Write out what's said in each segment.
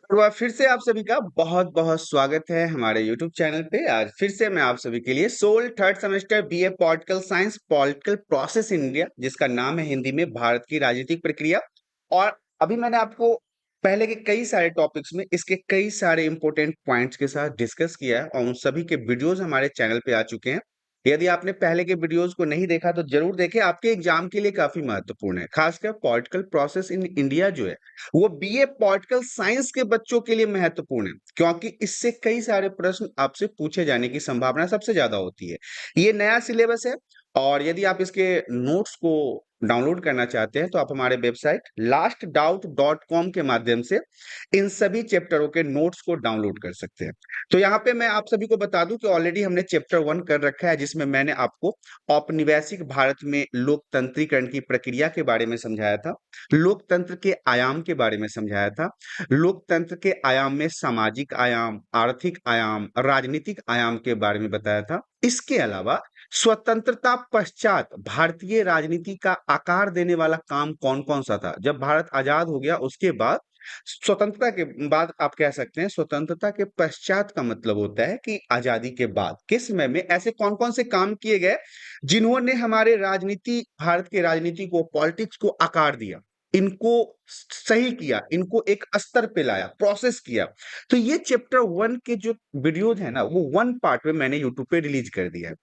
एक बार फिर से आप सभी का बहुत-बहुत स्वागत है हमारे यूट्यूब चैनल पे। आज फिर से मैं आप सभी के लिए SOL third semester BA political science political process in India, जिसका नाम है हिंदी में भारत की राजनीतिक प्रक्रिया। और अभी मैंने आपको पहले के कई सारे टॉपिक्स में इसके कई सारे इंपॉर्टेंट पॉइंट्स के साथ डिस्कस किया है और उन सभी के वीडियोस हमारे चैनल पे आ चुके हैं। यदि आपने पहले के वीडियोस को नहीं देखा तो जरूर देखें, आपके एग्जाम के लिए काफी महत्वपूर्ण है। खासकर पॉलिटिकल प्रोसेस इन इंडिया जो है वो बीए पॉलिटिकल साइंस के बच्चों के लिए महत्वपूर्ण है, क्योंकि इससे कई सारे प्रश्न आपसे पूछे जाने की संभावना सबसे ज्यादा होती है। ये नया सिलेबस है और यदि आप इसके नोट्स को डाउनलोड करना चाहते हैं तो आप हमारे वेबसाइट lastdout.com के माध्यम से इन सभी चैप्टरों के नोट्स को डाउनलोड कर सकते हैं। तो यहाँ पे मैं आप सभी को बता दूं कि ऑलरेडी हमने चैप्टर 1 कर रखा है, जिसमें मैंने आपको औपनिवेशिक भारत में लोकतंत्रीकरण की प्रक्रिया के बारे में समझाया था, लोकतंत्र के आयाम के बारे में समझाया था, लोकतंत्र के आयाम में सामाजिक आयाम, आर्थिक आयाम, राजनीतिक आयाम के बारे में बताया था। इसके अलावा स्वतंत्रता पश्चात भारतीय राजनीति का आकार देने वाला काम कौन-कौन सा था। जब भारत आजाद हो गया उसके बाद, स्वतंत्रता के बाद आप कह सकते हैं, स्वतंत्रता के पश्चात का मतलब होता है कि आजादी के बाद के समय में ऐसे कौन-कौन से काम किए गए जिन्होंने हमारे राजनीति, भारत की राजनीति को, पॉलिटिक्स को आकार दिया, इनको सही किया, इनको एक स्तर पे लाया, प्रोसेस किया। तो ये चैप्टर 1 के जो वीडियोज है ना, वो 1 पार्ट में मैंने यूट्यूब पे रिलीज कर दिया है।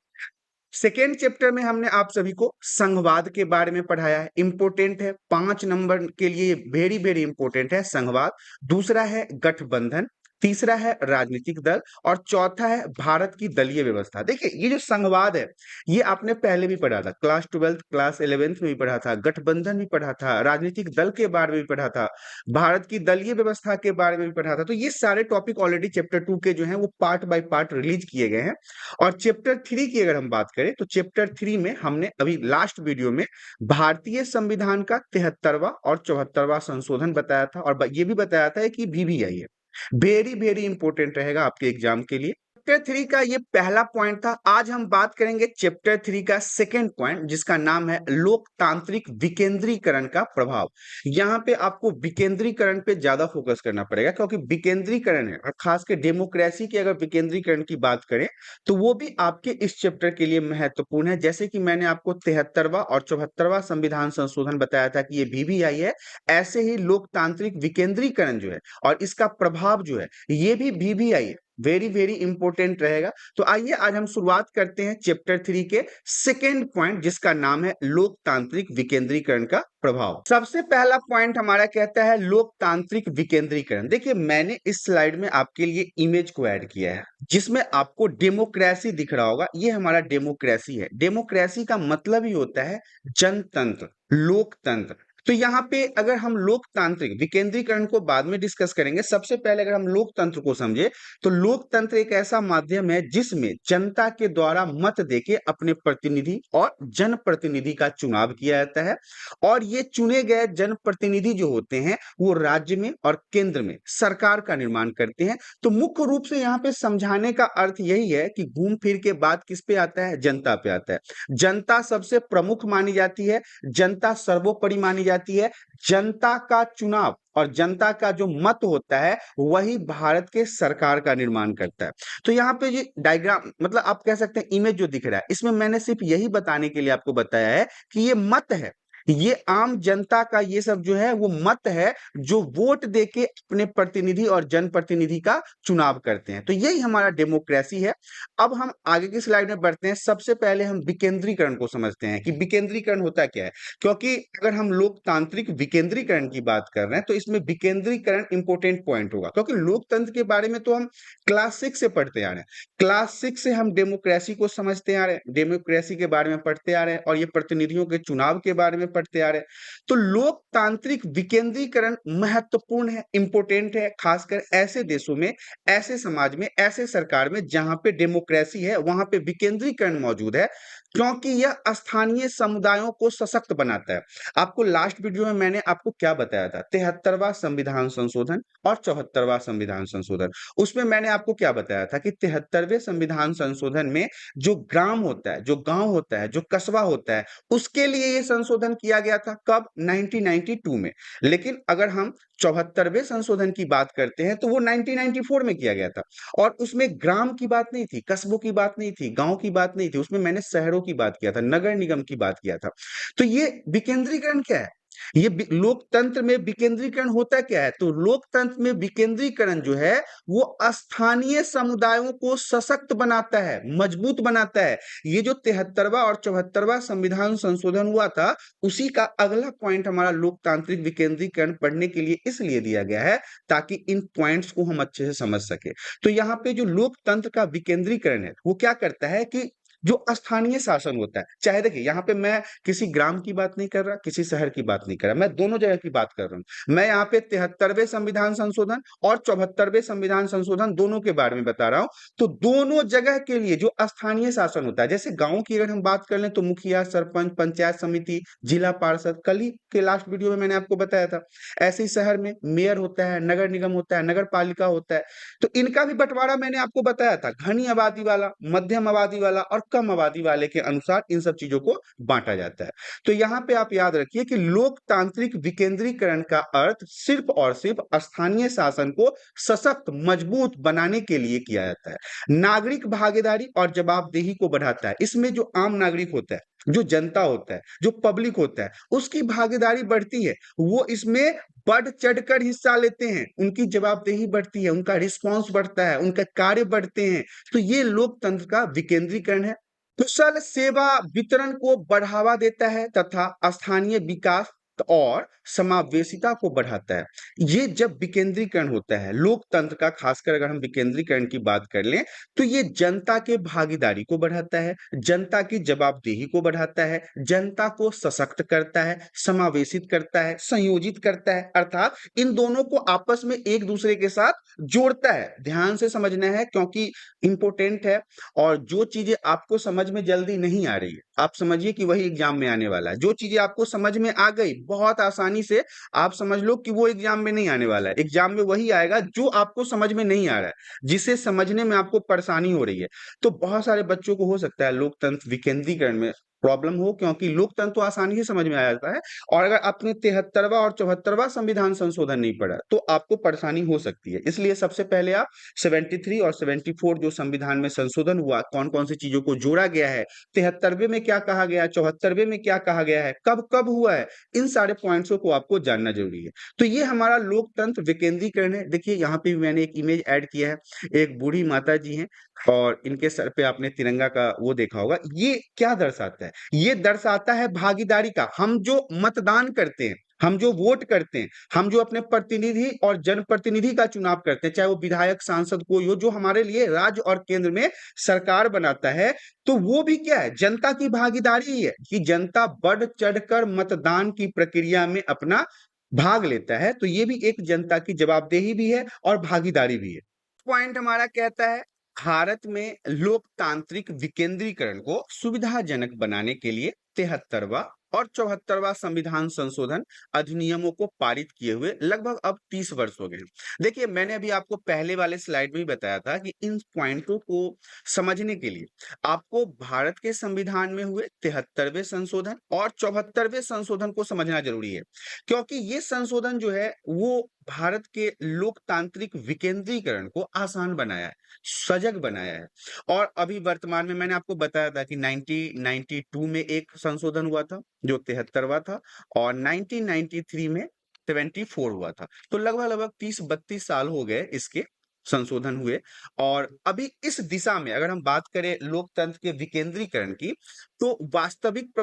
सेकेंड चैप्टर में हमने आप सभी को संघवाद के बारे में पढ़ाया है। इंपॉर्टेंट है, 5 नंबर के लिए वेरी वेरी इंपॉर्टेंट है संघवाद। दूसरा है गठबंधन, तीसरा है राजनीतिक दल और चौथा है भारत की दलीय व्यवस्था। देखिए, ये जो संघवाद है ये आपने पहले भी पढ़ा था, क्लास 12th क्लास 11th में भी पढ़ा था, गठबंधन भी पढ़ा था, राजनीतिक दल के बारे में भी पढ़ा था, भारत की दलीय व्यवस्था के बारे में भी पढ़ा था। तो ये सारे टॉपिक ऑलरेडी चैप्टर 2 के जो है वो पार्ट बाय पार्ट रिलीज किए गए हैं। और चैप्टर 3 की अगर हम बात करें तो चैप्टर 3 में हमने अभी लास्ट वीडियो में भारतीय संविधान का 73वां और 74वां संशोधन बताया था और ये भी बताया था कि VVI है, वेरी वेरी इंपॉर्टेंट रहेगा आपके एग्जाम के लिए। चैप्टर 3 का ये पहला पॉइंट था। आज हम बात करेंगे चैप्टर 3 का सेकेंड पॉइंट, जिसका नाम है लोकतांत्रिक विकेंद्रीकरण का प्रभाव। यहाँ पे आपको विकेंद्रीकरण पे ज्यादा फोकस करना पड़ेगा, क्योंकि विकेंद्रीकरण है और खासकर डेमोक्रेसी के अगर विकेंद्रीकरण की बात करें तो वो भी आपके इस चैप्टर के लिए महत्वपूर्ण है। जैसे कि मैंने आपको 73वां और 74वां संविधान संशोधन बताया था कि ये VVI है, ऐसे ही लोकतांत्रिक विकेंद्रीकरण जो है और इसका प्रभाव जो है ये भी VVI है, वेरी वेरी इंपॉर्टेंट रहेगा। तो आइए आज हम शुरुआत करते हैं चैप्टर 3 के सेकेंड पॉइंट, जिसका नाम है लोकतांत्रिक विकेंद्रीकरण का प्रभाव। सबसे पहला पॉइंट हमारा कहता है लोकतांत्रिक विकेंद्रीकरण। देखिए, मैंने इस स्लाइड में आपके लिए इमेज को ऐड किया है, जिसमें आपको डेमोक्रेसी दिख रहा होगा। ये हमारा डेमोक्रेसी है। डेमोक्रेसी का मतलब ही होता है जनतंत्र, लोकतंत्र। तो यहाँ पे अगर हम लोकतांत्रिक विकेंद्रीकरण को बाद में डिस्कस करेंगे, सबसे पहले अगर हम लोकतंत्र को समझे तो लोकतंत्र एक ऐसा माध्यम है जिसमें जनता के द्वारा मत देके अपने प्रतिनिधि और जनप्रतिनिधि का चुनाव किया जाता है। और ये चुने गए जनप्रतिनिधि जो होते हैं वो राज्य में और केंद्र में सरकार का निर्माण करते हैं। तो मुख्य रूप से यहाँ पे समझाने का अर्थ यही है कि घूम फिर के बात किस पे आता है, जनता पे आता है। जनता सबसे प्रमुख मानी जाती है, जनता सर्वोपरि मानी जाती है। जनता का चुनाव और जनता का जो मत होता है वही भारत के सरकार का निर्माण करता है। तो यहाँ पे ये डायग्राम, मतलब आप कह सकते हैं इमेज जो दिख रहा है, इसमें मैंने सिर्फ यही बताने के लिए आपको बताया है कि ये मत है, ये आम जनता का ये सब जो है वो मत है, जो वोट देके अपने प्रतिनिधि और जनप्रतिनिधि का चुनाव करते हैं। तो यही हमारा डेमोक्रेसी है। अब हम आगे की स्लाइड में बढ़ते हैं। सबसे पहले हम विकेंद्रीकरण को समझते हैं कि विकेंद्रीकरण होता क्या है, क्योंकि अगर हम लोकतांत्रिक विकेंद्रीकरण की बात कर रहे हैं तो इसमें विकेंद्रीकरण इंपॉर्टेंट पॉइंट होगा, क्योंकि लोकतंत्र के बारे में तो हम क्लास 6 से पढ़ते आ रहे हैं। क्लास 6 से हम डेमोक्रेसी को समझते आ रहे हैं, डेमोक्रेसी के बारे में पढ़ते आ रहे हैं और ये प्रतिनिधियों के चुनाव के बारे में पढ़ते आ रहे हैं। तो लोकतांत्रिक विकेंद्रीकरण महत्वपूर्ण है, इंपॉर्टेंट है, खासकर ऐसे देशों में, ऐसे समाज में, ऐसे सरकार में जहां पे डेमोक्रेसी है, वहां पे विकेंद्रीकरण मौजूद है, क्योंकि यह स्थानीय समुदायों को सशक्त बनाता है। आपको लास्ट वीडियो में मैंने आपको क्या बताया था, 73वां संविधान संशोधन और 74वां संविधान संशोधन। उसमें मैंने आपको क्या बताया था कि 73वें संविधान संशोधन में जो ग्राम होता है, जो गांव होता है, जो कस्बा होता है, उसके लिए ये संशोधन किया गया था कब? 1992 में। लेकिन अगर हम 74वें संशोधन की बात करते हैं तो वो 1994 में किया गया था। और उसमें ग्राम की बात नहीं थी, कस्बों की बात नहीं थी, गांव की बात नहीं थी, उसमें मैंने शहरों की बात किया था, नगर निगम की बात किया था। तो ये विकेंद्रीकरण क्या है? ये लोकतंत्र में विकेंद्रीकरण होता क्या है? तो लोकतंत्र में विकेंद्रीकरण जो है वो स्थानीय समुदायों को सशक्त बनाता है, मजबूत बनाता है। ये जो 73वां और 74वां संविधान संशोधन हुआ था, उसी का अगला पॉइंट हमारा लोकतांत्रिक विकेंद्रीकरण पढ़ने के लिए इसलिए दिया गया है ताकि इन पॉइंट्स को हम अच्छे से समझ सके। तो यहाँ पे जो लोकतंत्र का विकेंद्रीकरण है वो क्या करता है कि जो स्थानीय शासन होता है, चाहे देखिए यहाँ पे मैं किसी ग्राम की बात नहीं कर रहा, किसी शहर की बात नहीं कर रहा, मैं दोनों जगह की बात कर रहा हूँ। मैं यहाँ पे 73वें संविधान संशोधन और 74वें संविधान संशोधन दोनों के बारे में बता रहा हूँ। तो दोनों जगह के लिए जो स्थानीय शासन होता है, जैसे गांव की अगर हम बात कर लें तो मुखिया, सरपंच, पंचायत समिति, जिला पार्षद, कल ही के लास्ट वीडियो में मैंने आपको बताया था। ऐसे ही शहर में मेयर होता है, नगर निगम होता है, नगर पालिका होता है। तो इनका भी बंटवारा मैंने आपको बताया था, घनी आबादी वाला, मध्यम आबादी वाला और कम आबादी वाले के अनुसार इन सब चीजों को बांटा जाता है। तो यहाँ पे आप याद रखिए कि लोकतांत्रिक विकेंद्रीकरण का अर्थ सिर्फ और सिर्फ स्थानीय शासन को सशक्त, मजबूत बनाने के लिए किया जाता है। नागरिक भागीदारी और जवाबदेही को बढ़ाता है। इसमें जो आम नागरिक होता है, जो जनता होता है, जो पब्लिक होता है, उसकी भागीदारी बढ़ती है। वो इसमें बढ़ चढ़कर हिस्सा लेते हैं, उनकी जवाबदेही बढ़ती है, उनका रिस्पॉन्स बढ़ता है, उनके कार्य बढ़ते हैं। तो ये लोकतंत्र का विकेंद्रीकरण है। कुशल सेवा वितरण को बढ़ावा देता है तथा स्थानीय विकास और समावेशिता को बढ़ाता है। ये जब विकेंद्रीकरण होता है लोकतंत्र का, खासकर अगर हम विकेंद्रीकरण की बात कर लें, तो ये जनता के भागीदारी को बढ़ाता है, जनता की जवाबदेही को बढ़ाता है, जनता को सशक्त करता है, समावेशित करता है, संयोजित करता है, अर्थात इन दोनों को आपस में एक दूसरे के साथ जोड़ता है। ध्यान से समझना है क्योंकि इंपॉर्टेंट है। और जो चीजें आपको समझ में जल्दी नहीं आ रही है, आप समझिए कि वही एग्जाम में आने वाला है। जो चीजें आपको समझ में आ गई बहुत आसानी से, आप समझ लो कि वो एग्जाम में नहीं आने वाला है। एग्जाम में वही आएगा जो आपको समझ में नहीं आ रहा है, जिसे समझने में आपको परेशानी हो रही है। तो बहुत सारे बच्चों को हो सकता है लोकतंत्र विकेंद्रीकरण में प्रॉब्लम हो, क्योंकि लोकतंत्र तो आसानी से समझ में आ जाता है। और अगर आपने 73वां और 74वां संविधान संशोधन नहीं पढ़ा तो आपको परेशानी हो सकती है। इसलिए सबसे पहले आप 73 और 74 जो संविधान में संशोधन हुआ, कौन कौन सी चीजों को जोड़ा गया है, 73वें में क्या कहा गया है, 74वें में क्या कहा गया है, कब कब हुआ है, इन सारे पॉइंट्सों को आपको जानना जरूरी है। तो ये हमारा लोकतंत्र विकेंद्रीकरण है। देखिए यहाँ पे भी मैंने एक इमेज ऐड किया है, एक बूढ़ी माता जी हैं और इनके सर पे आपने तिरंगा का वो देखा होगा। ये क्या दर्शाता है? ये दर्शाता है भागीदारी का। हम जो मतदान करते हैं, हम जो वोट करते हैं, हम जो अपने प्रतिनिधि और जनप्रतिनिधि का चुनाव करते हैं, चाहे वो विधायक, सांसद कोई हो, जो हमारे लिए राज्य और केंद्र में सरकार बनाता है, तो वो भी क्या है? जनता की भागीदारी ही है कि जनता बढ़ चढ़कर मतदान की प्रक्रिया में अपना भाग लेता है। तो ये भी एक जनता की जवाबदेही भी है और भागीदारी भी है। पॉइंट हमारा कहता है भारत में लोकतांत्रिक विकेंद्रीकरण को सुविधाजनक बनाने के लिए 73वां और 74वां संविधान संशोधन अधिनियमों को पारित किए हुए लगभग अब 30 वर्ष हो गए हैं। देखिए मैंने अभी आपको पहले वाले स्लाइड में ही बताया था कि इन पॉइंटों को समझने के लिए आपको भारत के संविधान में हुए 73वें संशोधन और 74वें संशोधन को समझना जरूरी है, क्योंकि ये संशोधन जो है वो भारत के लोकतांत्रिक विकेंद्रीकरण को आसान बनाया है, सजग बनाया है। और अभी वर्तमान में मैंने आपको बताया था कि 1992 में एक संशोधन हुआ था जो 73वां था और 1993 में 74 हुआ था। तो लगभग लगभग 30-32 साल हो गए इसके संशोधन हुए। और अभी इस दिशा में अगर हम बात करें लोकतंत्र के विकेंद्रीकरण की, तो वास्तविक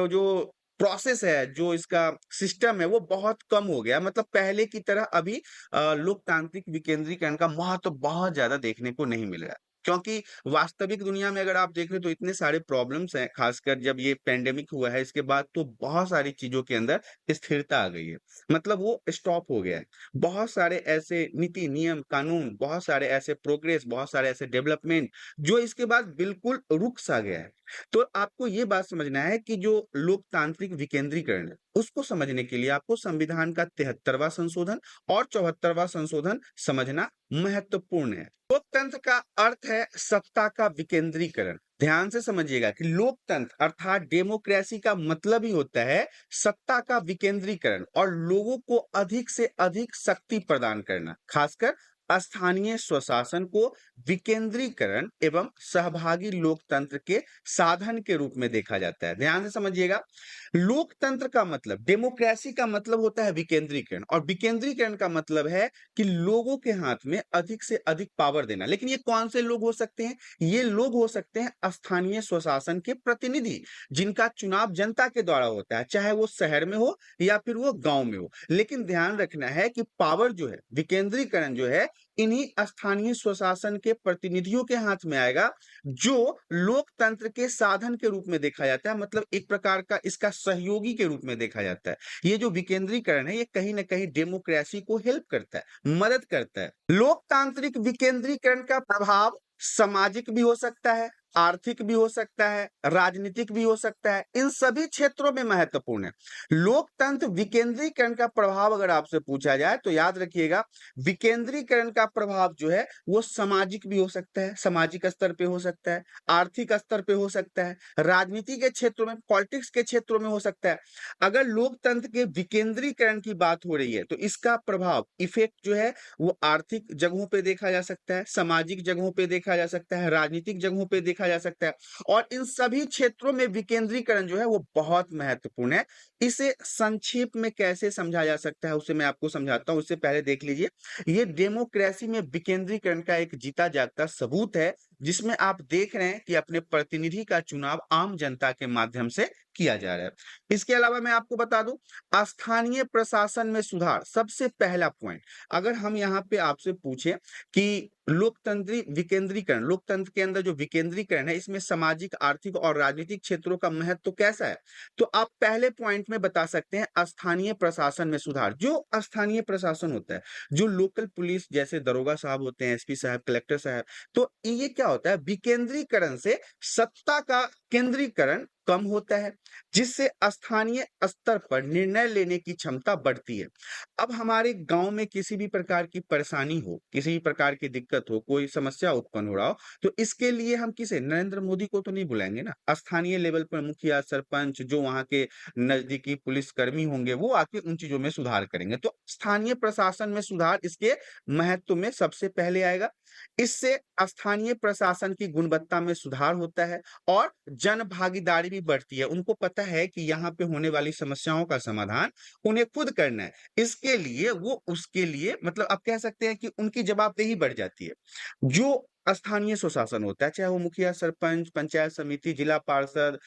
जो प्रोसेस है, जो इसका सिस्टम है, वो बहुत कम हो गया। मतलब पहले की तरह अभी लोकतांत्रिक विकेंद्रीकरण का महत्व बहुत ज्यादा देखने को नहीं मिल रहा है, क्योंकि वास्तविक दुनिया में अगर आप देख रहे तो इतने सारे प्रॉब्लम्स हैं, खासकर जब ये पेंडेमिक हुआ है इसके बाद तो बहुत सारी चीजों के अंदर स्थिरता आ गई है। मतलब वो स्टॉप हो गया है। बहुत सारे ऐसे नीति, नियम, कानून, बहुत सारे ऐसे प्रोग्रेस, बहुत सारे ऐसे डेवलपमेंट जो इसके बाद बिल्कुल रुक सा गया है। तो आपको ये बात समझना है कि जो लोकतांत्रिक विकेंद्रीकरण है उसको समझने के लिए आपको संविधान का 73वां संशोधन और 74वां संशोधन समझना महत्वपूर्ण है। लोकतंत्र का अर्थ है सत्ता का विकेंद्रीकरण। ध्यान से समझिएगा कि लोकतंत्र अर्थात डेमोक्रेसी का मतलब ही होता है सत्ता का विकेंद्रीकरण और लोगों को अधिक से अधिक शक्ति प्रदान करना, खासकर स्थानीय स्वशासन को विकेंद्रीकरण एवं सहभागी लोकतंत्र के साधन के रूप में देखा जाता है। ध्यान से समझिएगा, लोकतंत्र का मतलब, डेमोक्रेसी का मतलब होता है विकेंद्रीकरण, और विकेंद्रीकरण का मतलब है कि लोगों के हाथ में अधिक से अधिक पावर देना। लेकिन ये कौन से लोग हो सकते हैं? ये लोग हो सकते हैं स्थानीय स्वशासन के प्रतिनिधि, जिनका चुनाव जनता के द्वारा होता है, चाहे वो शहर में हो या फिर वो गांव में हो। लेकिन ध्यान रखना है कि पावर जो है, विकेंद्रीकरण जो है, इन्हीं स्थानीय स्वशासन के प्रतिनिधियों के हाथ में आएगा, जो लोकतंत्र के साधन के रूप में देखा जाता है, मतलब एक प्रकार का इसका सहयोगी के रूप में देखा जाता है। ये जो विकेंद्रीकरण है, ये कहीं ना कहीं डेमोक्रेसी को हेल्प करता है, मदद करता है। लोकतांत्रिक विकेंद्रीकरण का प्रभाव सामाजिक भी हो सकता है, आर्थिक भी हो सकता है, राजनीतिक भी हो सकता है, इन सभी क्षेत्रों में महत्वपूर्ण है। लोकतंत्र विकेंद्रीकरण का प्रभाव अगर आपसे पूछा जाए तो याद रखिएगा, विकेंद्रीकरण का प्रभाव जो है वो सामाजिक भी हो सकता है, सामाजिक स्तर पे हो सकता है, आर्थिक स्तर पे हो सकता है, राजनीति के क्षेत्रों में, पॉलिटिक्स के क्षेत्रों में हो सकता है। अगर लोकतंत्र के विकेंद्रीकरण की बात हो रही है तो इसका प्रभाव, इफेक्ट जो है वो आर्थिक जगहों पे देखा जा सकता है, सामाजिक जगहों पे देखा जा सकता है, राजनीतिक जगहों पे देखा जा सकता है, और इन सभी क्षेत्रों में विकेंद्रीकरण जो है वो बहुत महत्वपूर्ण है। इसे संक्षेप में कैसे समझा जा सकता है उसे मैं आपको समझाता हूं। उससे पहले देख लीजिए, ये डेमोक्रेसी में विकेंद्रीकरण का एक जीता जागता सबूत है, जिसमें आप देख रहे हैं कि अपने प्रतिनिधि का चुनाव आम जनता के माध्यम से किया जा रहा है। इसके अलावा मैं आपको बता दूं, स्थानीय प्रशासन में सुधार सबसे पहला पॉइंट। अगर हम यहाँ पे आपसे पूछें कि लोकतंत्री विकेंद्रीकरण, लोकतंत्र के अंदर जो विकेंद्रीकरण है, इसमें सामाजिक, आर्थिक और राजनीतिक क्षेत्रों का महत्व तो कैसा है, तो आप पहले पॉइंट में बता सकते हैं स्थानीय प्रशासन में सुधार। जो स्थानीय प्रशासन होता है, जो लोकल पुलिस जैसे दरोगा साहब होते हैं, एसपी साहब, कलेक्टर साहब, तो ये क्या होता है, विकेंद्रीकरण से सत्ता का केंद्रीकरण कम होता है, जिससे स्थानीय स्तर पर निर्णय लेने की क्षमता बढ़ती है। अब हमारे गांव में किसी भी प्रकार की परेशानी हो, किसी भी प्रकार की दिक्कत हो, कोई समस्या उत्पन्न हो रहा हो, तो इसके लिए हम किसे, नरेंद्र मोदी को तो नहीं बुलाएंगे ना, स्थानीय लेवल पर मुखिया, सरपंच, जो वहां के नजदीकी पुलिस कर्मी होंगे, वो आके उन चीजों में सुधार करेंगे। तो स्थानीय प्रशासन में सुधार इसके महत्व में सबसे पहले आएगा। इससे स्थानीय प्रशासन की गुणवत्ता में सुधार होता है और जन भागीदारी भी बढ़ती है। उनको पता है कि यहाँ पे होने वाली समस्याओं का समाधान उन्हें खुद करना है, इसके लिए वो उसके लिए, मतलब आप कह सकते हैं कि उनकी जवाबदेही बढ़ जाती है। जो स्थानीय स्वशासन होता है, चाहे वो मुखिया, सरपंच, पंचायत समिति, जिला पार्षद,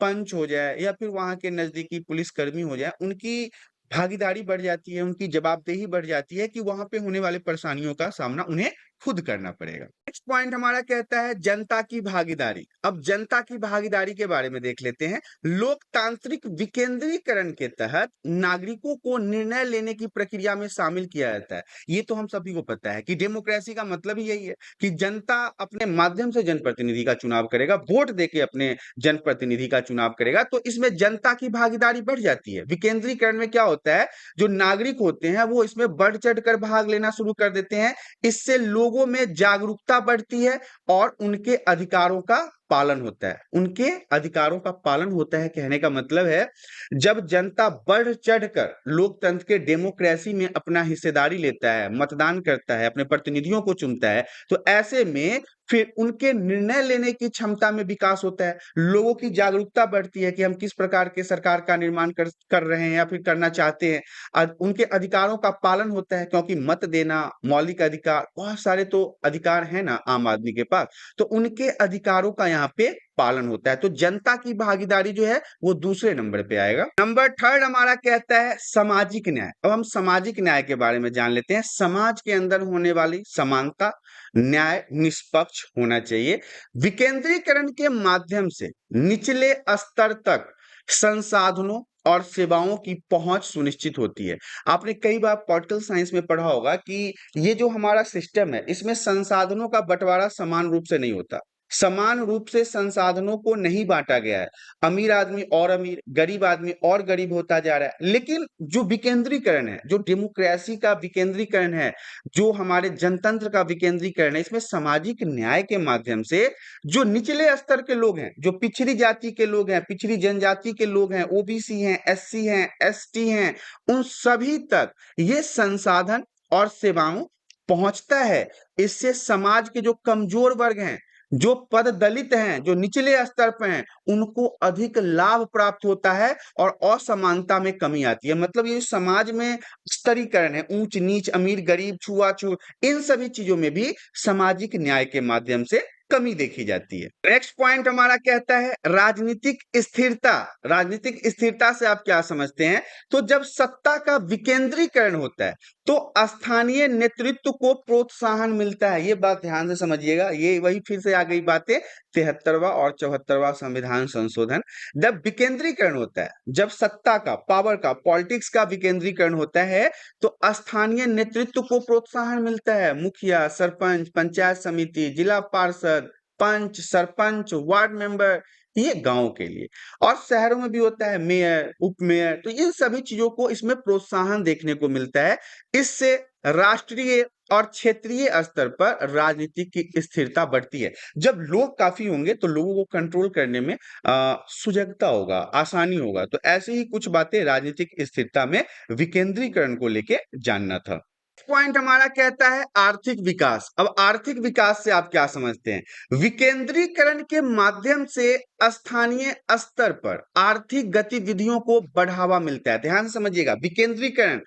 पंच हो जाए या फिर वहां के नजदीकी पुलिसकर्मी हो जाए, उनकी भागीदारी बढ़ जाती है, उनकी जवाबदेही बढ़ जाती है कि वहां पे होने वाली परेशानियों का सामना उन्हें खुद करना पड़ेगा। नेक्स्ट पॉइंट हमारा कहता है जनता की भागीदारी। अब जनता की भागीदारी के बारे में देख लेते हैं। लोकतांत्रिक विकेंद्रीकरण के तहत नागरिकों को निर्णय लेने की प्रक्रिया में शामिल किया जाता है। ये तो हम सभी को पता है कि डेमोक्रेसी का मतलब ही यही है कि जनता अपने माध्यम से जनप्रतिनिधि का चुनाव करेगा, वोट देके अपने जनप्रतिनिधि का चुनाव करेगा, तो इसमें जनता की भागीदारी बढ़ जाती है। विकेंद्रीकरण में क्या होता है, जो नागरिक होते हैं वो इसमें बढ़ चढ़कर भाग लेना शुरू कर देते हैं। इससे लोगों में जागरूकता बढ़ती है और उनके अधिकारों का पालन होता है। उनके अधिकारों का पालन होता है कहने का मतलब है, जब जनता बढ़ चढ़कर लोकतंत्र के, डेमोक्रेसी में अपना हिस्सेदारी लेता है, मतदान करता है, अपने प्रतिनिधियों को चुनता है, तो ऐसे में फिर उनके निर्णय लेने की क्षमता में विकास होता है। लोगों की जागरूकता बढ़ती है कि हम किस प्रकार के सरकार का निर्माण कर रहे हैं या फिर करना चाहते हैं। उनके अधिकारों का पालन होता है, क्योंकि मत देना मौलिक अधिकार, बहुत सारे तो अधिकार है ना आम आदमी के पास, तो उनके अधिकारों का यहाँ पे पालन होता है। तो जनता की भागीदारी जो है वो दूसरे नंबर पे आएगा। नंबर थर्ड हमारा कहता है सामाजिक न्याय। अब हम सामाजिक न्याय के बारे में जान लेते हैं। समाज के अंदर होने वाली समानता, न्याय, निष्पक्ष होना चाहिए। विकेंद्रीकरण के माध्यम से निचले स्तर तक संसाधनों और सेवाओं की पहुंच सुनिश्चित होती है। आपने कई बार पॉलिटिकल साइंस में पढ़ा होगा कि ये जो हमारा सिस्टम है, इसमें संसाधनों का बंटवारा समान रूप से नहीं होता। समान रूप से संसाधनों को नहीं बांटा गया है। अमीर आदमी और अमीर, गरीब आदमी और गरीब होता जा रहा है। लेकिन जो विकेंद्रीकरण है, जो डेमोक्रेसी का विकेंद्रीकरण है, जो हमारे जनतंत्र का विकेंद्रीकरण है, इसमें सामाजिक न्याय के माध्यम से जो निचले स्तर के लोग हैं, जो पिछड़ी जाति के लोग हैं, पिछड़ी जनजाति के लोग हैं, ओबीसी हैं, एससी हैं, एसटी हैं, उन सभी तक ये संसाधन और सेवाओं पहुंचता है। इससे समाज के जो कमजोर वर्ग हैं, जो पद दलित हैं, जो निचले स्तर पे हैं, उनको अधिक लाभ प्राप्त होता है और असमानता में कमी आती है। मतलब ये समाज में स्तरीकरण है, ऊंच नीच, अमीर गरीब, छुआछूत, इन सभी चीजों में भी सामाजिक न्याय के माध्यम से कमी देखी जाती है। नेक्स्ट पॉइंट हमारा कहता है राजनीतिक स्थिरता। राजनीतिक स्थिरता से आप क्या समझते हैं? तो जब सत्ता का विकेंद्रीकरण होता है तो स्थानीय नेतृत्व को प्रोत्साहन मिलता है। ये बात ध्यान से समझिएगा, ये वही फिर से आ गई बातें 73वां और 74वां संविधान संशोधन। जब विकेंद्रीकरण होता है, जब सत्ता का, पावर का, पॉलिटिक्स का विकेंद्रीकरण होता है तो स्थानीय नेतृत्व को प्रोत्साहन मिलता है। मुखिया, सरपंच, पंचायत समिति, जिला पार्षद, पंच, सरपंच, वार्ड मेंबर, ये गांव के लिए। और शहरों में भी होता है मेयर, उपमेयर, तो इन सभी चीजों को इसमें प्रोत्साहन देखने को मिलता है। इससे राष्ट्रीय और क्षेत्रीय स्तर पर राजनीति की स्थिरता बढ़ती है। जब लोग काफी होंगे तो लोगों को कंट्रोल करने में सुजगता होगा, आसानी होगा। तो ऐसे ही कुछ बातें राजनीतिक स्थिरता में विकेंद्रीकरण को लेके जानना था। पॉइंट हमारा कहता है आर्थिक विकास। अब आर्थिक विकास से आप क्या समझते हैं? विकेंद्रीकरण के माध्यम से स्थानीय स्तर पर आर्थिक गतिविधियों को बढ़ावा मिलता है। ध्यान से समझिएगा, विकेंद्रीकरण,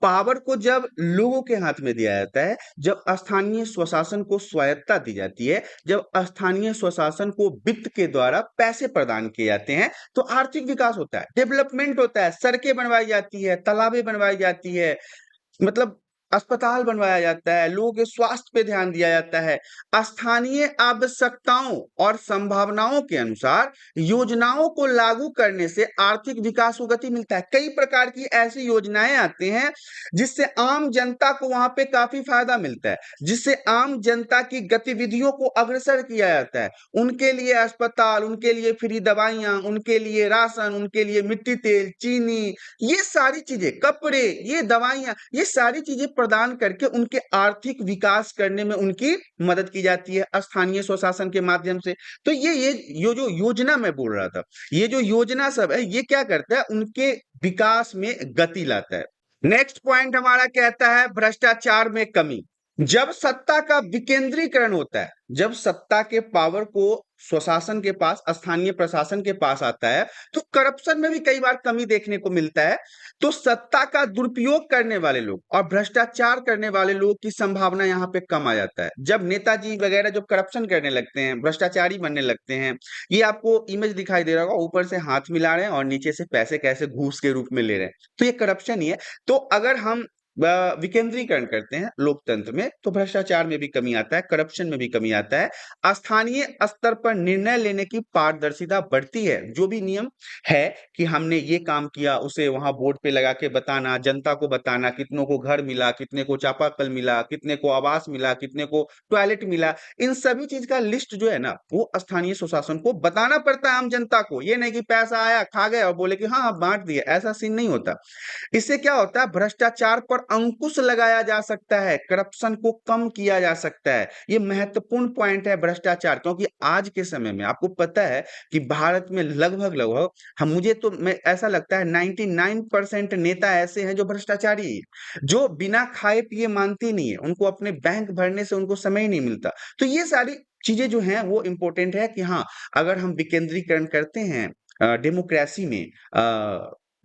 पावर को जब लोगों के हाथ में दिया जाता है, जब स्थानीय स्वशासन को स्वायत्तता दी जाती है, जब स्थानीय स्वशासन को वित्त के द्वारा पैसे प्रदान किए जाते हैं, तो आर्थिक विकास होता है, डेवलपमेंट होता है, सड़कें बनवाई जाती है, तालाबें बनवाई जाती है, मतलब अस्पताल बनवाया जाता है, लोगों के स्वास्थ्य पे ध्यान दिया जाता है। स्थानीय आवश्यकताओं और संभावनाओं के अनुसार योजनाओं को लागू करने से आर्थिक विकास को गति मिलता है। कई प्रकार की ऐसी योजनाएं आती हैं जिससे आम जनता को वहां पे काफी फायदा मिलता है, जिससे आम जनता की गतिविधियों को अग्रसर किया जाता है। उनके लिए अस्पताल, उनके लिए फ्री दवाइयां, उनके लिए राशन, उनके लिए मिट्टी तेल, चीनी, ये सारी चीजें, कपड़े, ये दवाइयां, ये सारी चीजें प्रदान करके उनके आर्थिक विकास करने में उनकी मदद की जाती है स्थानीय स्वशासन के माध्यम से। तो ये जो योजना मैं बोल रहा था, ये जो योजना सब है, ये क्या करता है? उनके विकास में गति लाता है। नेक्स्ट पॉइंट हमारा कहता है भ्रष्टाचार में कमी। जब सत्ता का विकेंद्रीकरण होता है, जब सत्ता के पावर को स्वशासन के पास, स्थानीय प्रशासन के पास आता है, तो करप्शन में भी कई बार कमी देखने को मिलता है। तो सत्ता का दुरुपयोग करने वाले लोग और भ्रष्टाचार करने वाले लोगों की संभावना यहाँ पे कम आ जाता है। जब नेताजी वगैरह जब करप्शन करने लगते हैं, भ्रष्टाचारी बनने लगते हैं, ये आपको इमेज दिखाई दे रहा होगा, ऊपर से हाथ मिला रहे हैं और नीचे से पैसे कैसे घूस के रूप में ले रहे हैं, तो ये करप्शन ही है। तो अगर हम विकेंद्रीकरण करते हैं लोकतंत्र में, तो भ्रष्टाचार में भी कमी आता है, करप्शन में भी कमी आता है। स्थानीय स्तर पर निर्णय लेने की पारदर्शिता बढ़ती है। जो भी नियम है कि हमने ये काम किया, उसे वहां बोर्ड पे लगा के बताना, जनता को बताना, कितनों को घर मिला, कितने को चापाकल मिला, कितने को आवास मिला, कितने को टॉयलेट मिला, इन सभी चीज का लिस्ट जो है ना, वो स्थानीय स्वशासन को बताना पड़ता है आम जनता को। ये नहीं कि पैसा आया, खा गए और बोले कि हाँ बांट दिया, ऐसा सीन नहीं होता। इससे क्या होता है? भ्रष्टाचार पर अंकुश लगाया जा सकता है, करप्शन को कम किया जा सकता है। ये महत्वपूर्ण पॉइंट है भ्रष्टाचार, क्योंकि आज के समय में आपको पता है कि भारत में लगभग लगभग हम मुझे तो मैं ऐसा लगता है 99% नेता ऐसे हैं जो भ्रष्टाचारी हैं, जो बिना खाए पिए मानते नहीं है, उनको अपने बैंक भरने से उनको समय ही नहीं मिलता। तो ये सारी चीजें जो हैं वो इंपॉर्टेंट है कि हाँ, अगर हम विकेंद्रीकरण करते हैं डेमोक्रेसी में,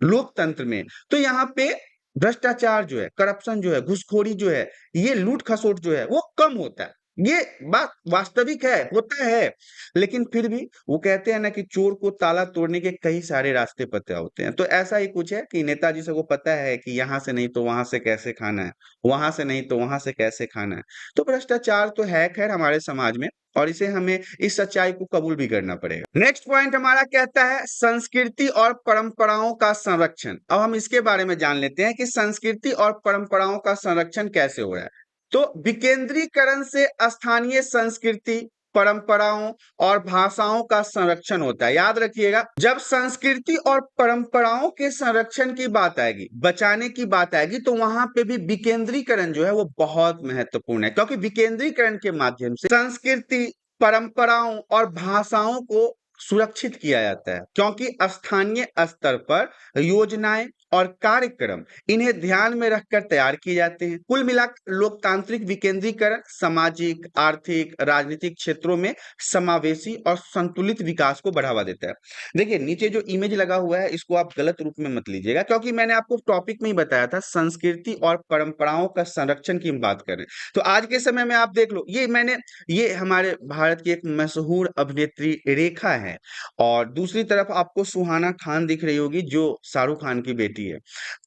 लोकतंत्र में, तो यहाँ पे भ्रष्टाचार जो है, करप्शन जो है, घूसखोरी जो है, ये लूट खसोट जो है, वो कम होता है। ये बात वास्तविक है, होता है। लेकिन फिर भी वो कहते हैं ना कि चोर को ताला तोड़ने के कई सारे रास्ते पता होते हैं। तो ऐसा ही कुछ है कि नेताजी से को पता है कि यहाँ से नहीं तो वहां से कैसे खाना है, वहां से नहीं तो वहां से कैसे खाना है। तो भ्रष्टाचार तो है खैर हमारे समाज में, और इसे हमें, इस सच्चाई को कबूल भी करना पड़ेगा। नेक्स्ट पॉइंट हमारा कहता है संस्कृति और परंपराओं का संरक्षण। अब हम इसके बारे में जान लेते हैं कि संस्कृति और परंपराओं का संरक्षण कैसे हो रहा है। तो विकेंद्रीकरण से स्थानीय संस्कृति, परंपराओं और भाषाओं का संरक्षण होता है। याद रखिएगा, जब संस्कृति और परंपराओं के संरक्षण की बात आएगी, बचाने की बात आएगी, तो वहां पे भी विकेंद्रीकरण जो है वो बहुत महत्वपूर्ण है, क्योंकि विकेंद्रीकरण के माध्यम से संस्कृति, परंपराओं और भाषाओं को सुरक्षित किया जाता है, क्योंकि स्थानीय स्तर पर योजनाएं और कार्यक्रम इन्हें ध्यान में रखकर तैयार किए जाते हैं। कुल मिलाकर लोकतांत्रिक विकेंद्रीकरण सामाजिक, आर्थिक, राजनीतिक क्षेत्रों में समावेशी और संतुलित विकास को बढ़ावा देता है। देखिए, नीचे जो इमेज लगा हुआ है इसको आप गलत रूप में मत लीजिएगा, क्योंकि मैंने आपको टॉपिक में ही बताया था संस्कृति और परंपराओं का संरक्षण की हम बात कर रहे हैं। तो आज के समय में आप देख लो, ये हमारे भारत की एक मशहूर अभिनेत्री रेखा है, और दूसरी तरफ आपको सुहाना खान दिख रही होगी जो शाहरुख खान की बेटी है।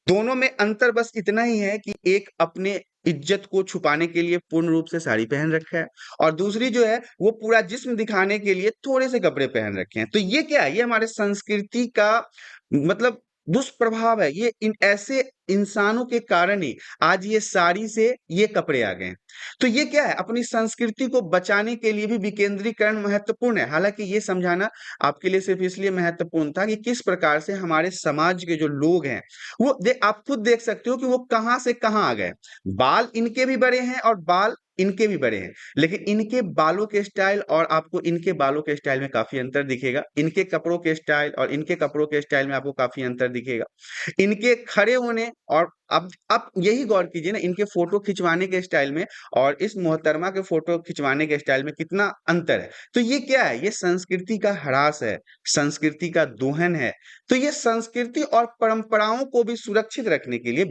दोनों में अंतर बस इतना ही है कि एक अपने इज्जत को छुपाने के लिए पूर्ण रूप से साड़ी पहन रखा है, और दूसरी जो है वो पूरा जिस्म दिखाने के लिए थोड़े से कपड़े पहन रखे हैं। तो ये क्या है? ये हमारे संस्कृति का मतलब दुष्प्रभाव है। ये इन ऐसे इंसानों के कारण ही आज ये साड़ी से ये कपड़े आ गए हैं। तो ये क्या है? अपनी संस्कृति को बचाने के लिए भी विकेंद्रीकरण महत्वपूर्ण है। हालांकि ये समझाना आपके लिए सिर्फ इसलिए महत्वपूर्ण था कि किस प्रकार से हमारे समाज के जो लोग हैं आप खुद देख सकते हो कि वो कहां से कहां आ गए। बाल इनके भी बड़े हैं और बाल इनके भी बड़े हैं, लेकिन इनके बालों के स्टाइल और आपको इनके बालों के स्टाइल में काफी अंतर दिखेगा। इनके कपड़ों के स्टाइल और इनके कपड़ों के स्टाइल में आपको काफी अंतर दिखेगा। इनके खड़े होने और अब यही गौर कीजिए ना, इनके फोटो खिंचवाने के स्टाइल में और इस मोहतरमा के फोटो खिंचवाने के स्टाइल में कितना अंतर है। तो ये क्या है? ये संस्कृति का ह्रास है, संस्कृति का दोहन है। तो ये संस्कृति और परंपराओं को भी सुरक्षित रखने के लिए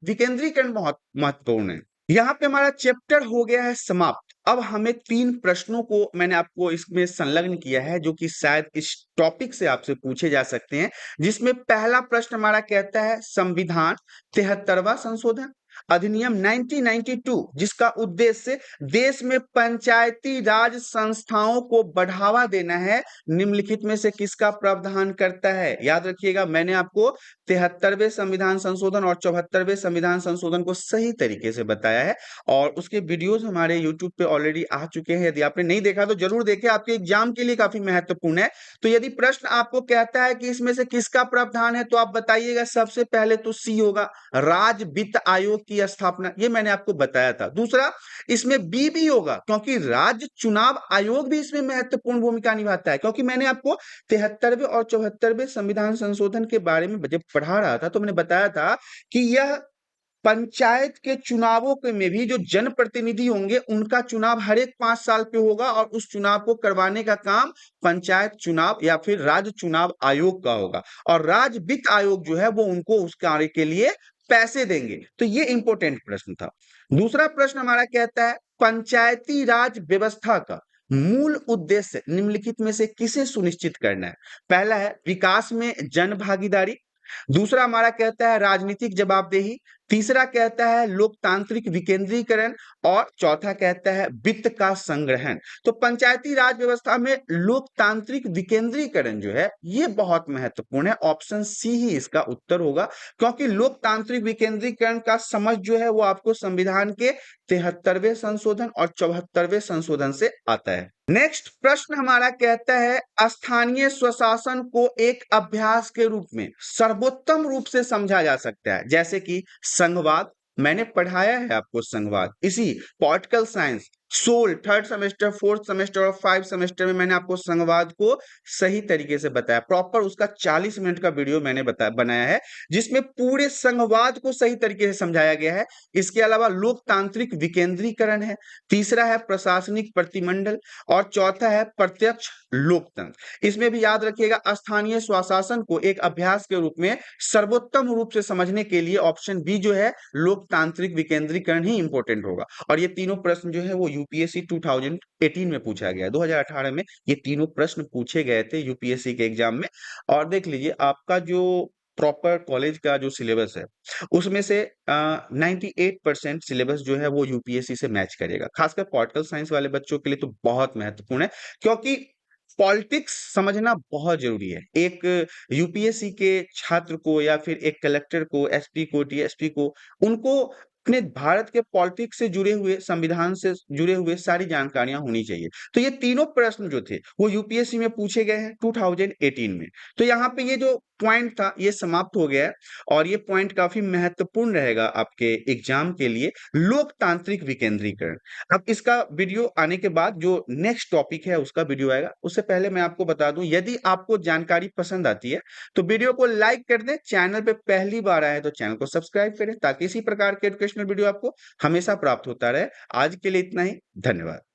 विकेंद्रीकरण बहुत महत्वपूर्ण है। यहाँ पे हमारा चैप्टर हो गया है समाप्त। अब हमें 3 प्रश्नों को मैंने आपको इसमें संलग्न किया है, जो कि शायद इस टॉपिक से आपसे पूछे जा सकते हैं। जिसमें पहला प्रश्न हमारा कहता है संविधान 73वां संशोधन अधिनियम 1992, जिसका उद्देश्य देश में पंचायती राज संस्थाओं को बढ़ावा देना है, निम्नलिखित में से किसका प्रावधान करता है? याद रखिएगा, मैंने आपको 73वें संविधान संशोधन और 74वें संविधान संशोधन को सही तरीके से बताया है, और उसके वीडियोस हमारे यूट्यूब पे ऑलरेडी आ चुके हैं। यदि आपने नहीं देखा तो जरूर देखें, आपके एग्जाम के लिए काफी महत्वपूर्ण है। तो यदि प्रश्न आपको कहता है कि इसमें से किसका प्रावधान है, तो आप बताइएगा। सबसे पहले तो सी होगा, राज्य वित्त आयोग की स्थापना, ये मैंने आपको बताया था। दूसरा, इसमें बी भी होगा, क्योंकि राज्य चुनाव आयोग भी इसमें महत्वपूर्ण भूमिका निभाता है। क्योंकि मैंने आपको 73वें और 74वें संविधान संशोधन के बारे में जब पढ़ा रहा था तो मैंने बताया था कि यह पंचायत के चुनावों के में भी जो जनप्रतिनिधि होंगे उनका चुनाव हर एक 5 साल पे होगा, और उस चुनाव को करवाने का काम पंचायत चुनाव या फिर राज्य चुनाव आयोग का होगा, और राज्य वित्त आयोग जो है वो उनको उस कार्य के लिए पैसे देंगे। तो ये इंपॉर्टेंट प्रश्न था। दूसरा प्रश्न हमारा कहता है पंचायती राज व्यवस्था का मूल उद्देश्य निम्नलिखित में से किसे सुनिश्चित करना है? पहला है विकास में जन भागीदारी, दूसरा हमारा कहता है राजनीतिक जवाबदेही, तीसरा कहता है लोकतांत्रिक विकेंद्रीकरण, और चौथा कहता है वित्त का संग्रहण। तो पंचायती राज व्यवस्था में लोकतांत्रिक विकेंद्रीकरण जो है ये बहुत महत्वपूर्ण है। ऑप्शन सी ही इसका उत्तर होगा, क्योंकि लोकतांत्रिक विकेंद्रीकरण का समझ जो है वो आपको संविधान के 73वें संशोधन और 74वें संशोधन से आता है। नेक्स्ट प्रश्न हमारा कहता है स्थानीय स्वशासन को एक अभ्यास के रूप में सर्वोत्तम रूप से समझा जा सकता है, जैसे कि संघवाद। मैंने पढ़ाया है आपको संघवाद, इसी political science SOL 3rd semester, 4th semester और 5th सेमेस्टर में मैंने आपको संघवाद को सही तरीके से बताया। प्रॉपर उसका 40 मिनट का वीडियो मैंने बनाया है, जिसमें पूरे संघवाद को सही तरीके से समझाया गया है। इसके अलावा लोकतांत्रिक विकेंद्रीकरण है, तीसरा है प्रशासनिक प्रतिमंडल, और चौथा है प्रत्यक्ष लोकतंत्र। इसमें भी याद रखिएगा स्थानीय स्वशासन को एक अभ्यास के रूप में सर्वोत्तम रूप से समझने के लिए ऑप्शन बी जो है लोकतांत्रिक विकेंद्रीकरण ही इंपॉर्टेंट होगा। और ये तीनों प्रश्न जो है वो यूपीएससी 2018 में पूछा गया, 2018 में ये तीनों प्रश्न पूछे गए थे यूपीएससी के एग्जाम में। और देख लीजिए आपका जो प्रॉपर कॉलेज का जो सिलेबस है उसमें से 98% सिलेबस जो है वो यूपीएससी से मैच करेगा। खासकर पॉलिटिकल साइंस वाले बच्चों के लिए तो बहुत महत्वपूर्ण है, क्योंकि पॉलिटिक्स समझना बहुत जरूरी है। एक यूपीएससी के छात्र को या फिर एक कलेक्टर को, एसपी को, डीएसपी को, उनको अपने भारत के पॉलिटिक्स से जुड़े हुए, संविधान से जुड़े हुए सारी जानकारियाँ होनी चाहिए। तो ये तीनों प्रश्न जो थे, वो यूपीएससी में पूछे गए हैं 2018 में। तो यहाँ पे ये जो पॉइंट था, ये समाप्त हो गया है और ये पॉइंट काफ़ी महत्वपूर्ण रहेगा आपके एग्ज़ाम के लिए, लोकतांत्रिक विकेंद्रीकरण। अब इसका वीडियो आने के बाद जो नेक्स्ट टॉपिक है उसका वीडियो आएगा। उससे पहले मैं आपको बता दूं, यदि आपको जानकारी पसंद आती है तो वीडियो को लाइक कर दें, चैनल पे पहली बार आए तो चैनल को सब्सक्राइब करें ताकि इसी प्रकार के एजुकेशनल वीडियो आपको हमेशा प्राप्त होता रहे। आज के लिए इतना ही, धन्यवाद।